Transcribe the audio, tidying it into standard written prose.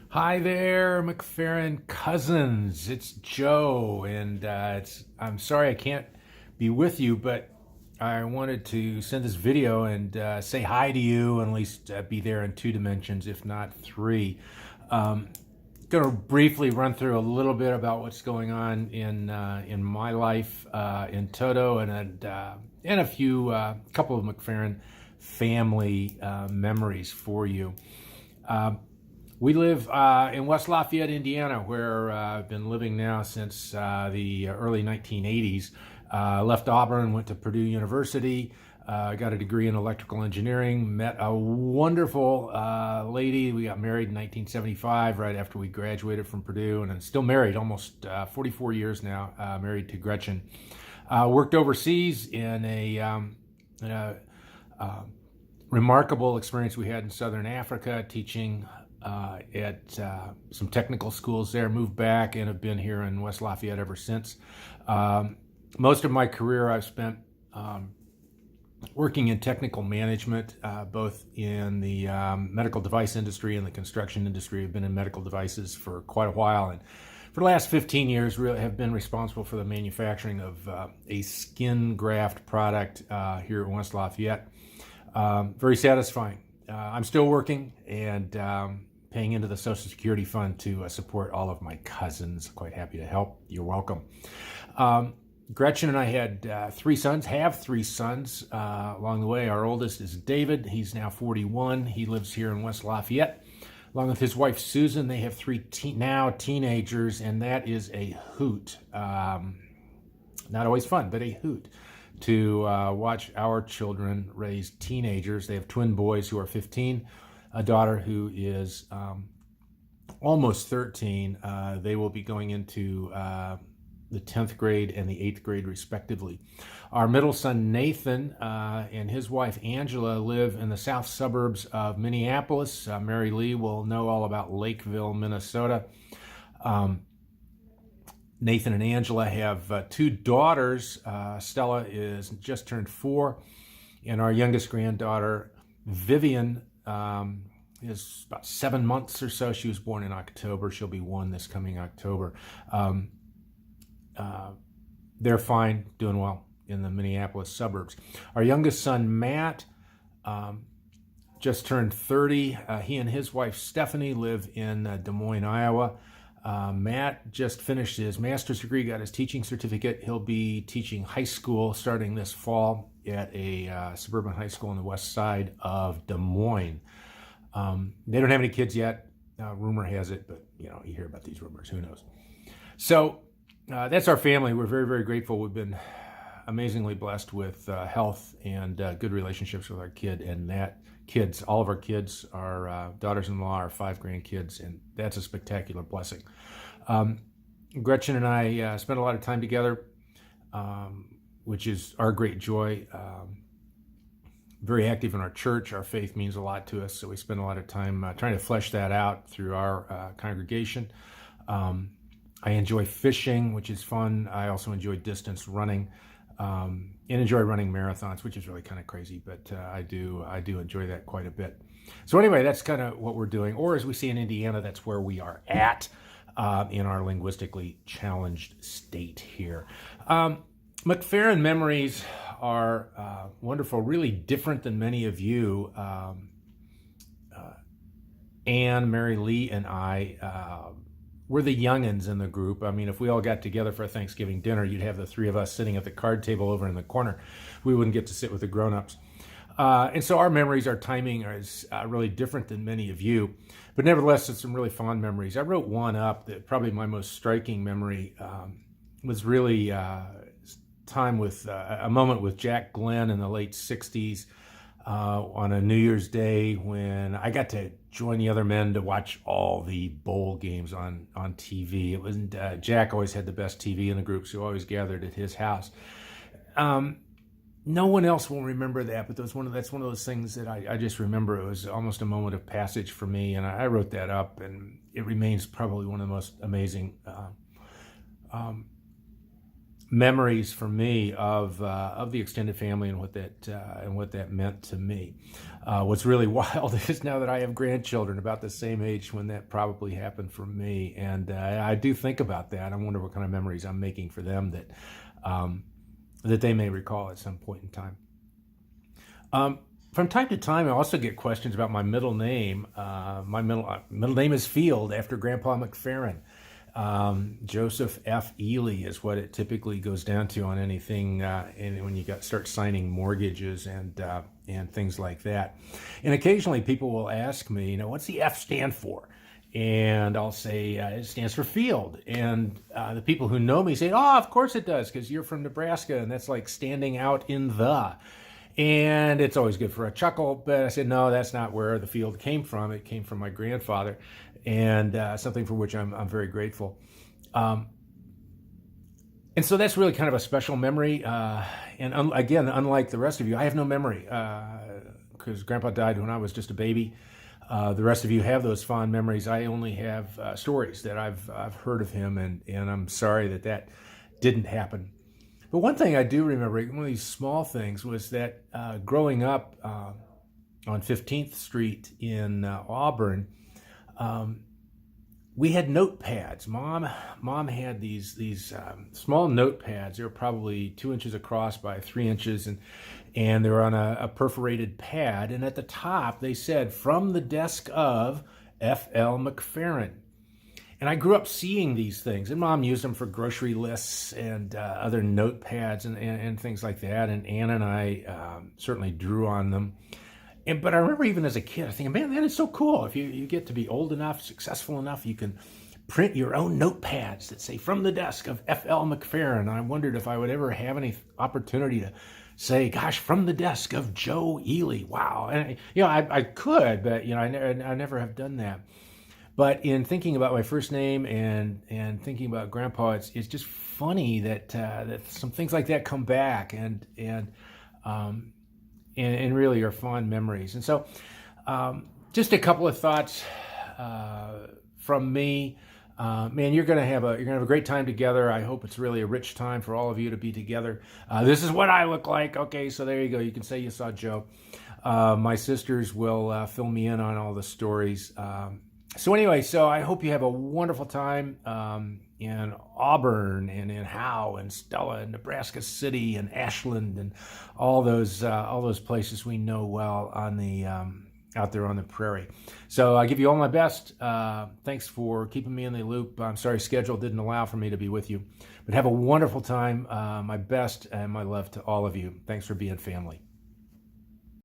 Hi there, Mcpherren cousins. It's Joe, and I'm sorry I can't be with you, but I wanted to send this video and say hi to you, and at least be there in two dimensions, if not three. Um, Going to briefly run through a little bit about what's going on in my life in toto, and a few couple of Mcpherren family memories for you. Um, we live in West Lafayette, Indiana, where I've been living now since the early 1980s. Left Auburn, went to Purdue University, got a degree in electrical engineering, met a wonderful lady. We got married in 1975, right after we graduated from Purdue, and I'm still married, almost 44 years now, married to Gretchen. Worked overseas in a remarkable experience we had in Southern Africa, teaching at some technical schools there. Moved back and have been here in West Lafayette ever since. Most of my career I've spent working in technical management, both in the medical device industry and the construction industry. I've been in medical devices for quite a while, and for the last 15 years really have been responsible for the manufacturing of a skin graft product here in West Lafayette. Very satisfying. I'm still working and paying into the Social Security Fund to support all of my cousins. Quite happy to help. You're welcome. Gretchen and I had three sons, have three sons along the way. Our oldest is David. He's now 41. He lives here in West Lafayette. Along with his wife, Susan, they have three now teenagers, and that is a hoot. Not always fun, but a hoot to watch our children raise teenagers. They have twin boys who are 15, a daughter who is almost 13. They will be going into the 10th grade and the 8th grade, respectively. Our middle son, Nathan, and his wife, Angela, live in the south suburbs of Minneapolis. Mary Lee will know all about Lakeville, Minnesota. Nathan and Angela have two daughters. Stella is just turned 4, and our youngest granddaughter, Vivian, is about 7 months or so. She was born in October. She'll be 1 this coming October. They're fine, doing well in the Minneapolis suburbs. Our youngest son, Matt, just turned 30. He and his wife, Stephanie, live in Des Moines, Iowa. Matt just finished his master's degree, got his teaching certificate. He'll be teaching high school starting this fall at a suburban high school on the west side of Des Moines. They don't have any kids yet. Rumor has it, but you hear about these rumors. Who knows? So that's our family. We're very, very grateful. We've been amazingly blessed with health and good relationships with our kid, and all of our kids, our daughters-in-law, our 5 grandkids, and that's a spectacular blessing. Gretchen and I spend a lot of time together, which is our great joy. Very active in our church. Our faith means a lot to us, so we spend a lot of time trying to flesh that out through our congregation. I enjoy fishing, which is fun. I also enjoy distance running, and enjoy running marathons, which is really kind of crazy, but I do enjoy that quite a bit. So anyway, that's kind of what we're doing, or as we see in Indiana, that's where we are at in our linguistically challenged state here. Mcpherren memories are wonderful, really different than many of you. Anne, Mary Lee, and I, we're the youngins in the group. I mean, if we all got together for a Thanksgiving dinner, you'd have the 3 of us sitting at the card table over in the corner. We wouldn't get to sit with the grown-ups. And so our memories, our timing is really different than many of you. But nevertheless, it's some really fond memories. I wrote one up that probably my most striking memory was really time with a moment with Jack Glenn in the late 60s. On a New Year's Day when I got to join the other men to watch all the bowl games on TV. It wasn't Jack always had the best TV in the group, so always gathered at his house. No one else will remember that, but that's one of those things that I just remember. It was almost a moment of passage for me, and I wrote that up, and it remains probably one of the most amazing memories for me of the extended family and what that meant to me. What's really wild is now that I have grandchildren about the same age when that probably happened for me, and I do think about that. I wonder what kind of memories I'm making for them that they may recall at some point in time. From time to time, I also get questions about my middle name. My middle name is Field, after Grandpa Mcpherren. Joseph F. Ely is what it typically goes down to on anything, and when you start signing mortgages and things like that. And occasionally people will ask me, what's the F stand for? And I'll say it stands for Field. And the people who know me say, oh, of course it does, because you're from Nebraska, and that's like standing out in the. And it's always good for a chuckle, but I said, no, that's not where the Field came from. It came from my grandfather, and something for which I'm very grateful. And so that's really kind of a special memory. And again, unlike the rest of you, I have no memory because Grandpa died when I was just a baby. The rest of you have those fond memories. I only have stories that I've heard of him, and I'm sorry that didn't happen. But one thing I do remember, one of these small things, was that growing up on 15th Street in Auburn, we had notepads. Mom had these small notepads. They were probably 2 inches across by 3 inches, and they were on a perforated pad. And at the top, they said, "From the desk of F.L. Mcpherren." And I grew up seeing these things, and Mom used them for grocery lists and other notepads and things like that. And Ann and I certainly drew on them. But I remember even as a kid, I think, man, that is so cool. If you get to be old enough, successful enough, you can print your own notepads that say, "From the desk of F.L. Mcpherren." And I wondered if I would ever have any opportunity to say, gosh, "From the desk of Joe Ely." Wow. And, I could, but, I never have done that. But in thinking about my first name and thinking about Grandpa, it's just funny that some things like that come back and really are fond memories. And so, just a couple of thoughts from me. Man, you're gonna have a great time together. I hope it's really a rich time for all of you to be together. This is what I look like. Okay, so there you go. You can say you saw Joe. My sisters will fill me in on all the stories. So anyway, I hope you have a wonderful time in Auburn and in Howe and Stella and Nebraska City and Ashland and all those places we know well on the out there on the prairie. So I give you all my best. Thanks for keeping me in the loop. I'm sorry schedule didn't allow for me to be with you, but have a wonderful time. My best and my love to all of you. Thanks for being family.